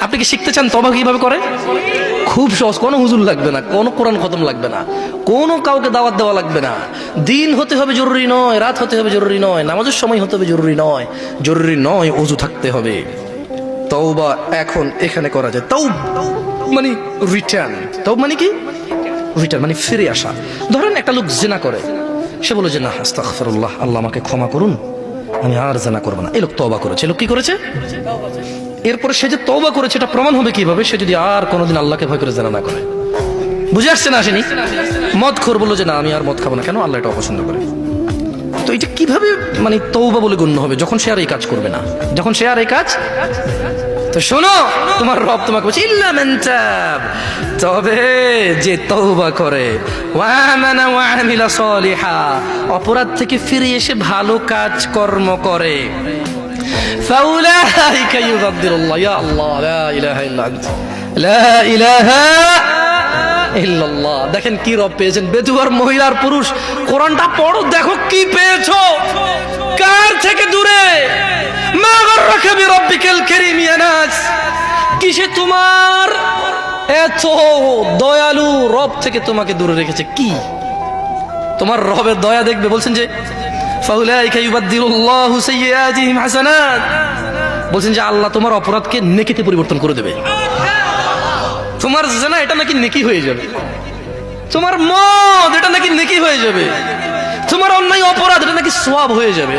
আপনি কি শিখতে চান তওবা কিভাবে করে? খুব সহজ, কোনো হুজুর লাগবে না, কোনো কোরআন খতম লাগবে না, কোনো কাউকে দাওয়াত দেওয়া লাগবে না। দিন হতে হবে জরুরি নয়, রাত হতে হবে জরুরি নয়, নামাজের সময় হতে হবে জরুরি নয়, জরুরি নয় ওযু থাকতে হবে। তওবা এখন এখানে করা যায়। মানে রিটার্ন। তওবা মানে কি? রিটার্ন মানে ফিরে আসা। ধরেন একটা লোক জিনা করে, সে বলে যে না আস্তাগফিরুল্লাহ, আল্লাহ আমাকে ক্ষমা করুন, আমি আর জিনা করব না। এই লোক তওবা করেছে। লোক কি করেছে? এরপরে সে যে তওবা করেছে এটা প্রমাণ হবে কিভাবে? সে যদি আর কোনোদিন আল্লাহকে ভয় করে জিনা না করে। বুঝে আসছে না? আসেনি? মদখোর বলল যে না আমি আর মদ খাবো না, কেন? আল্লাহ এটা অপছন্দ করে। তো এটা কিভাবে মানে তওবা বলে গণ্য হবে? যখন সে আর এই কাজ করবে না, যখন সে আর এই কাজ। তো শোনো, তোমার রব তোমাকে বলছে ইল্লা মান তাব, তবে যে তওবা করে, ওয়া আমানা ওয়া আমিলা সলিহা, অপরাধ থেকে ফিরে এসে ভালো কাজ কর্ম করে, ফাউলাইকা ইউবাদদিলুল্লাহ, ইয়া আল্লাহ লা ইলাহা ইল্লা আনতা, লা ইলাহা ইল্লাল্লাহ। দেখেন কি রব পেয়েছেন, বেদুয়ার মহিলার পুরুষ। কোরআনটা পড়ো, দেখো কি পেয়েছো, কার থেকে দূরে। মা গররাকা বিরাব্বিকাল কারীম ইয়া নাস, কিসে তোমার এত দয়ালু রব থেকে তোমাকে দূরে রেখেছে? কি তোমার রবের দয়া দেখবে? বলছেন যে ফাউলাইকা ইউবাদদিলুল্লাহু সাইয়্যাতিহিম হাসানাত, বলছেন যে আল্লাহ তোমার অপরাধকে নেকিতে পরিবর্তন করে দেবে। তোমার জিনা এটা নাকি নেকি হয়ে যাবে, তোমার মদ এটা নাকি নেকি হয়ে যাবে, তোমার অন্যায় অপরাধ এটা নাকি সওয়াব হয়ে যাবে।